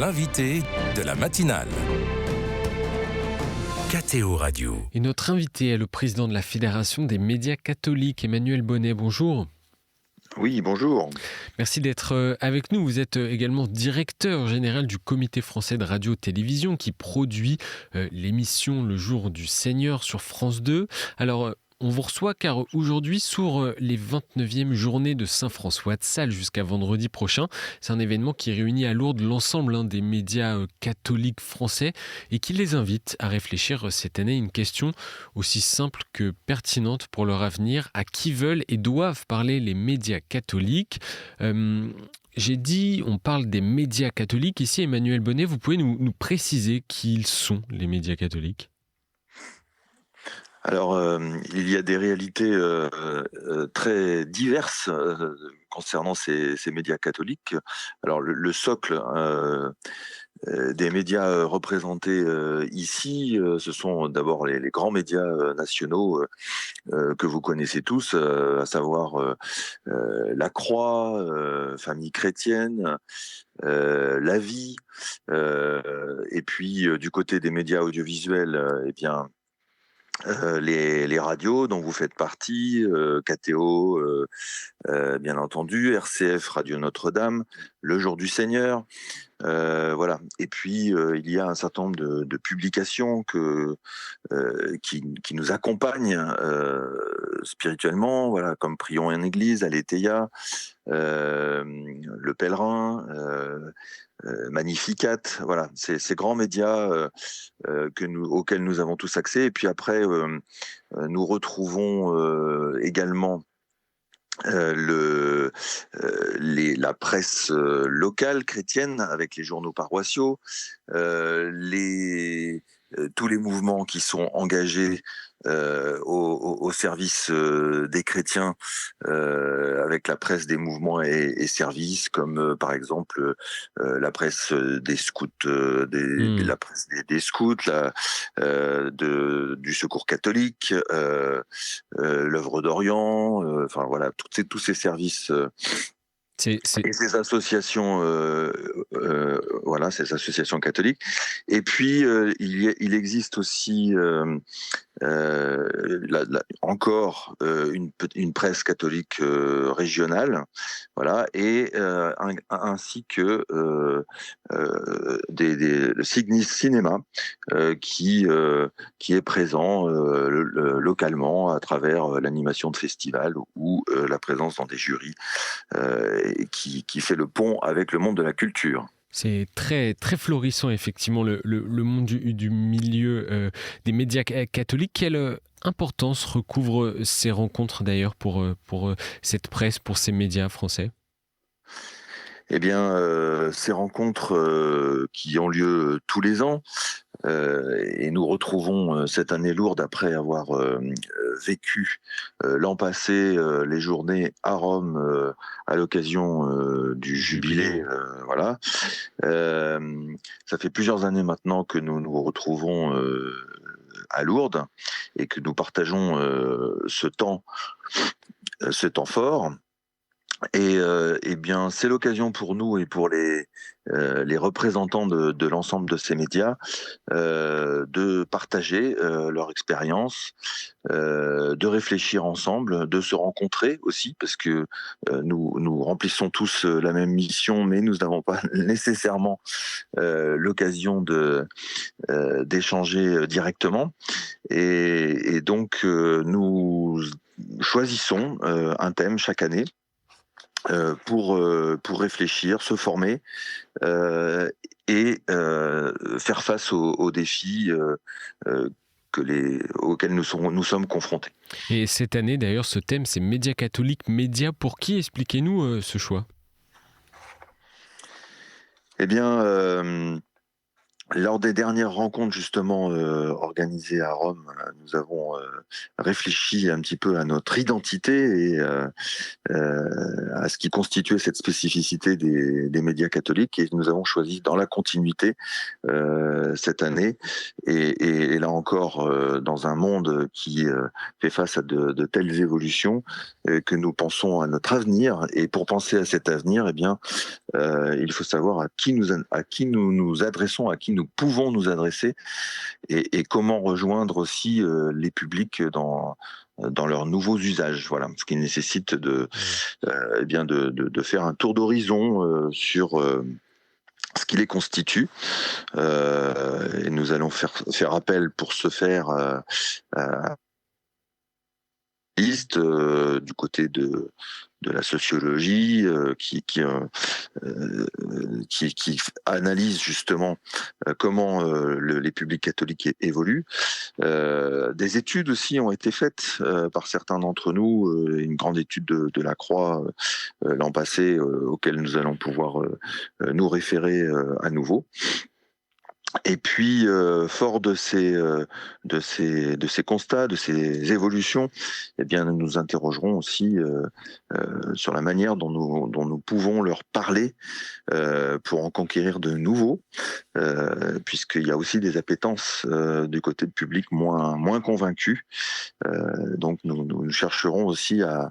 l'invité de la matinale. KTO Radio. Et notre invité est le président de la Fédération des médias catholiques, Emmanuel Bonnet. Bonjour. Oui, bonjour. Merci d'être avec nous. Vous êtes également directeur général du Comité français de radio-télévision qui produit l'émission Le Jour du Seigneur sur France 2. Alors, on vous reçoit car aujourd'hui s'ouvrent les 29e journées de Saint-François de Sales jusqu'à vendredi prochain. C'est un événement qui réunit à Lourdes l'ensemble des médias catholiques français et qui les invite à réfléchir cette année à une question aussi simple que pertinente pour leur avenir. À qui veulent et doivent parler les médias catholiques ? J'ai dit, on parle des médias catholiques. Ici, Emmanuel Bonnet, vous pouvez nous préciser qui ils sont, les médias catholiques ? Alors, il y a des réalités très diverses concernant ces médias catholiques. Alors, le socle des médias représentés ici, ce sont d'abord les grands médias nationaux que vous connaissez tous, à savoir La Croix, Famille chrétienne, La Vie, et puis du côté des médias audiovisuels, eh bien, les radios dont vous faites partie, KTO, bien entendu, RCF, Radio Notre-Dame, Le Jour du Seigneur, voilà. Et puis il y a un certain nombre de publications qui nous accompagnent spirituellement, voilà, comme Prions en Église, Aletheia, Le Pèlerin, Magnificat, voilà, ces grands médias auxquels nous avons tous accès. Et puis après, nous retrouvons également la presse locale chrétienne avec les journaux paroissiaux, tous les mouvements qui sont engagés au service des chrétiens, avec la presse des mouvements et services, comme par exemple la presse des scouts, la presse des scouts, du Secours catholique, l'œuvre d'Orient, enfin voilà, tous ces services. Et ces associations, voilà, ces associations catholiques. Et puis il existe aussi encore une presse catholique régionale, voilà, et ainsi que le Signis Cinéma qui est présent localement à travers l'animation de festivals ou la présence dans des jurys, qui fait le pont avec le monde de la culture. C'est très, très florissant, effectivement, le monde du milieu des médias catholiques. Quelle importance recouvrent ces rencontres, d'ailleurs, pour cette presse, pour ces médias français ? Eh bien, ces rencontres qui ont lieu tous les ans, et nous retrouvons cette année Lourdes après avoir vécu l'an passé les journées à Rome à l'occasion du jubilé, voilà. Ça fait plusieurs années maintenant que nous nous retrouvons à Lourdes et que nous partageons ce temps fort. Et eh bien, c'est l'occasion pour nous et pour les représentants de l'ensemble de ces médias de partager leur expérience, de réfléchir ensemble, de se rencontrer aussi, parce que nous remplissons tous la même mission, mais nous n'avons pas nécessairement l'occasion d'échanger directement. Et donc, nous choisissons un thème chaque année pour réfléchir, se former et faire face aux défis auxquels nous sommes confrontés. Et cette année, d'ailleurs, ce thème, c'est médias catholiques. Médias pour qui ? Expliquez-nous ce choix. Eh bien, Lors des dernières rencontres justement organisées à Rome, nous avons réfléchi un petit peu à notre identité et à ce qui constituait cette spécificité des médias catholiques, et nous avons choisi dans la continuité cette année, et là encore dans un monde qui fait face à de telles évolutions, que nous pensons à notre avenir, et pour penser à cet avenir, eh bien il faut savoir à qui nous nous adressons, à qui nous pouvons nous adresser, et comment rejoindre aussi les publics dans leurs nouveaux usages. Voilà, ce qui nécessite Mmh. eh bien de faire un tour d'horizon sur ce qui les constitue. Et nous allons faire appel pour ce faire à liste du côté de la sociologie qui analyse justement comment les publics catholiques évoluent. Des études aussi ont été faites par certains d'entre nous, une grande étude de la Croix l'an passé, auquel nous allons pouvoir nous référer à nouveau. Et puis, fort de ces constats, de ces évolutions, eh bien, nous nous interrogerons aussi sur la manière dont nous pouvons leur parler pour en conquérir de nouveaux, puisqu'il y a aussi des appétences du côté de public moins convaincus. Donc, nous chercherons aussi à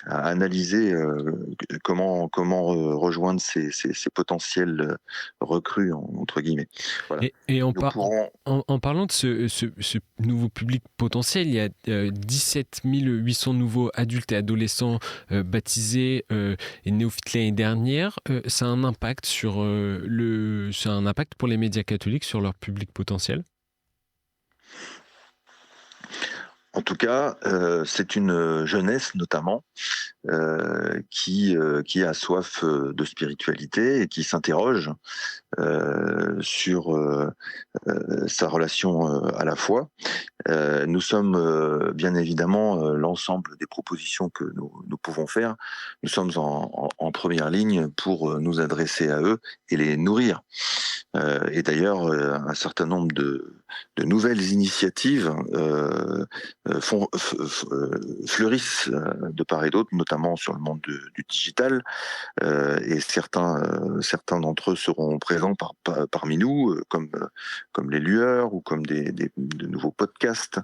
analyser comment rejoindre ces potentiels recrues, entre guillemets. Voilà. Et Nous pourrons. en parlant de ce nouveau public potentiel, il y a 17 800 nouveaux adultes et adolescents baptisés et néophytes l'année dernière. Ça a un impact ça a un impact pour les médias catholiques sur leur public potentiel? En tout cas, c'est une jeunesse notamment qui a soif de spiritualité et qui s'interroge sur sa relation à la foi. Nous sommes bien évidemment l'ensemble des propositions que nous pouvons faire. Nous sommes en première ligne pour nous adresser à eux et les nourrir. Et d'ailleurs, un certain nombre de nouvelles initiatives fleurissent de part et d'autre, notamment sur le monde du digital. Et certains d'entre eux seront présents parmi nous, comme les lueurs ou comme de nouveaux podcasts,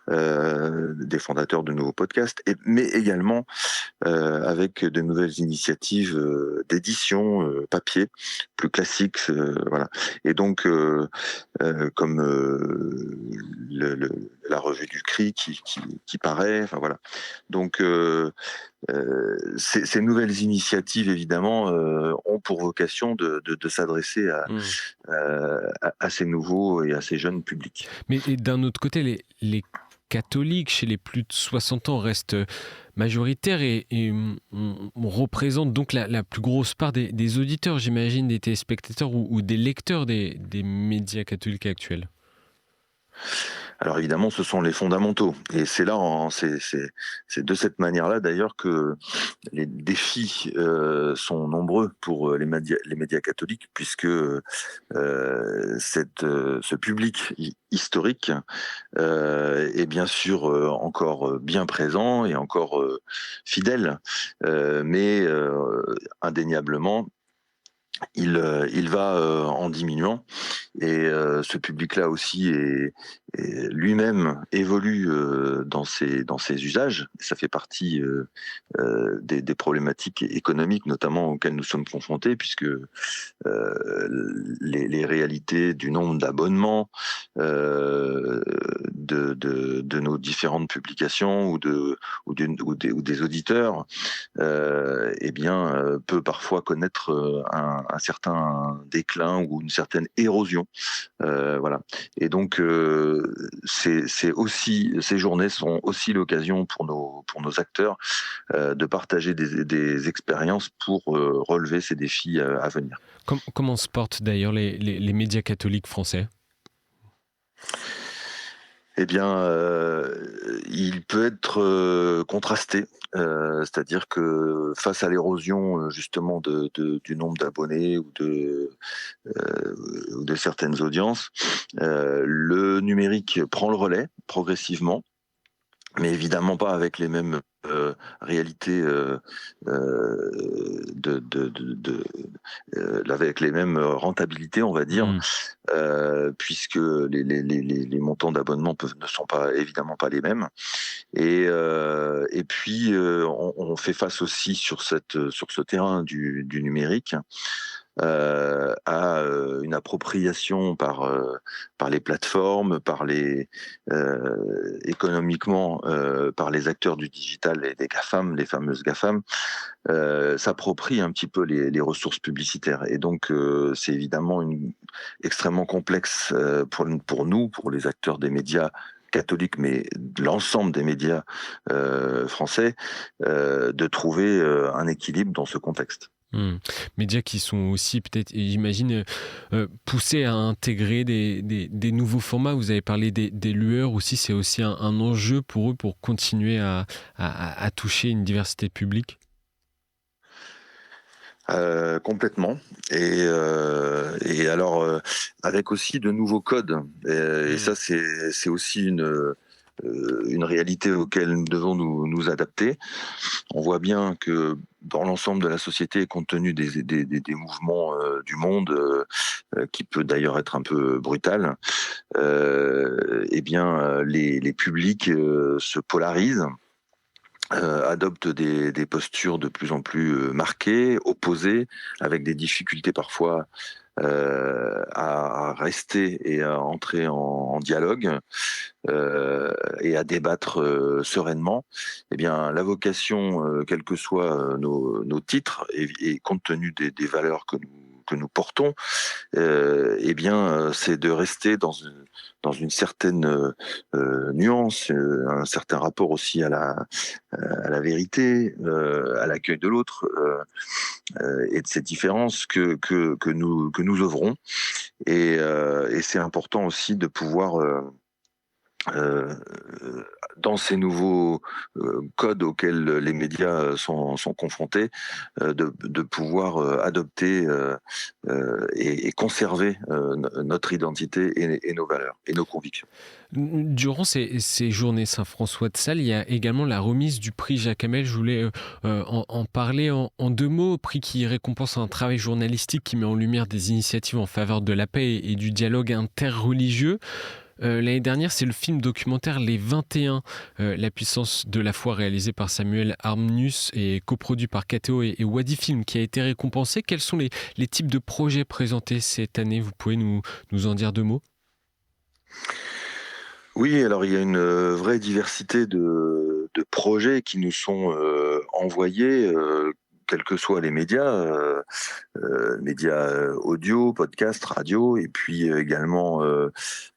des fondateurs de nouveaux podcasts, mais également avec de nouvelles initiatives d'édition papier, plus classiques, voilà. Et donc, comme la revue du CRI qui paraît, enfin voilà. Donc, ces nouvelles initiatives, évidemment, ont pour vocation de s'adresser Mmh. à ces nouveaux et à ces jeunes publics. Mais et d'un autre côté, les catholiques chez les plus de 60 ans restent majoritaires et on représente donc la plus grosse part des auditeurs, j'imagine, des téléspectateurs ou des lecteurs des médias catholiques actuels. Alors évidemment, ce sont les fondamentaux, et c'est là, c'est de cette manière-là d'ailleurs que les défis sont nombreux pour les médias catholiques, puisque ce public historique est bien sûr encore bien présent et encore fidèle, mais indéniablement il va en diminuant, et ce public-là aussi lui-même évolue dans ses usages. Ça fait partie des problématiques économiques notamment auxquelles nous sommes confrontés, puisque les réalités du nombre d'abonnements de nos différentes publications ou des auditeurs eh bien peut parfois connaître un certain déclin ou une certaine érosion, voilà. Et donc c'est aussi, ces journées sont aussi l'occasion pour nos acteurs de partager des expériences pour relever ces défis à venir. Comment se portent d'ailleurs les médias catholiques français? Eh bien, il peut être contrasté, c'est-à-dire que face à l'érosion justement du nombre d'abonnés ou de certaines audiences, le numérique prend le relais progressivement, mais évidemment pas avec les mêmes réalités, avec les mêmes rentabilités, on va dire, Mmh. puisque les montants d'abonnement ne sont pas évidemment pas les mêmes. Et puis on fait face aussi sur ce terrain du numérique à une appropriation par les plateformes, économiquement par les acteurs du digital et des GAFAM, les fameuses GAFAM, s'approprient un petit peu les ressources publicitaires. Et donc c'est évidemment extrêmement complexe pour nous, pour les acteurs des médias catholiques, mais de l'ensemble des médias français, de trouver un équilibre dans ce contexte. Mmh. Médias qui sont aussi peut-être, j'imagine, poussés à intégrer des nouveaux formats. Vous avez parlé des lueurs aussi, c'est aussi un enjeu pour eux pour continuer à toucher une diversité de public? Complètement. Et alors avec aussi de nouveaux codes, et Mmh. ça c'est aussi une réalité auquel nous devons nous adapter. On voit bien que dans l'ensemble de la société, compte tenu des mouvements du monde, qui peut d'ailleurs être un peu brutal, eh bien les publics se polarisent, adoptent des postures de plus en plus marquées, opposées, avec des difficultés parfois à rester et à entrer en dialogue, et à débattre sereinement. Eh bien, la vocation, quels que soient nos titres, et compte tenu des valeurs que nous portons, eh bien, c'est de rester dans une certaine nuance, un certain rapport aussi à la vérité, à l'accueil de l'autre, et de ces différences que nous œuvrons. Et c'est important aussi de pouvoir euh, dans ces nouveaux codes auxquels les médias sont confrontés, de pouvoir adopter et conserver notre identité et nos valeurs et nos convictions. Durant ces journées Saint-François de Sales, il y a également la remise du prix Jacques Hamel. Je voulais en parler en deux mots. Prix qui récompense un travail journalistique qui met en lumière des initiatives en faveur de la paix et du dialogue interreligieux. L'année dernière, c'est le film documentaire Les 21, la puissance de la foi, réalisé par Samuel Armnus et coproduit par KTO et Wadi Film, qui a été récompensé. Quels sont les types de projets présentés cette année? Vous pouvez nous en dire deux mots? Oui, alors il y a une vraie diversité de projets qui nous sont envoyés, quels que soient les médias, médias audio, podcast, radio, et puis également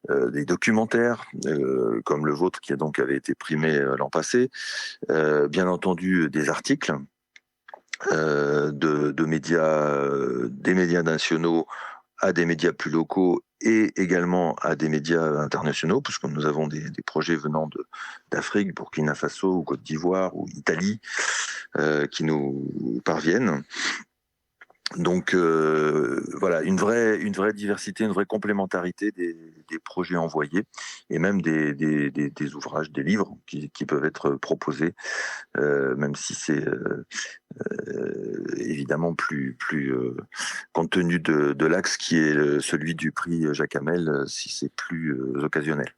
des documentaires comme le vôtre qui avait été primé l'an passé, bien entendu des articles de médias, des médias nationaux à des médias plus locaux et également à des médias internationaux, puisque nous avons des projets venant d'Afrique, Burkina Faso, ou Côte d'Ivoire, ou Italie, qui nous parviennent. Donc voilà, une vraie diversité, une vraie complémentarité des projets envoyés, et même des ouvrages, des livres qui peuvent être proposés, même si c'est évidemment plus compte tenu de l'axe qui est celui du prix Jacques Hamel, si c'est plus occasionnel.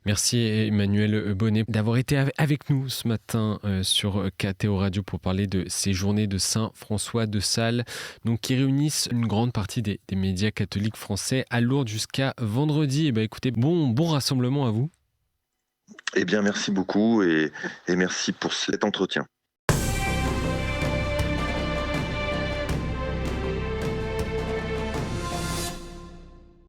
Merci Emmanuel Bonnet d'avoir été avec nous ce matin sur KTO Radio pour parler de ces journées de Saint-François de Sales, donc qui réunissent une grande partie des médias catholiques français à Lourdes jusqu'à vendredi. Et écoutez, bon rassemblement à vous. Eh bien, merci beaucoup et merci pour cet entretien.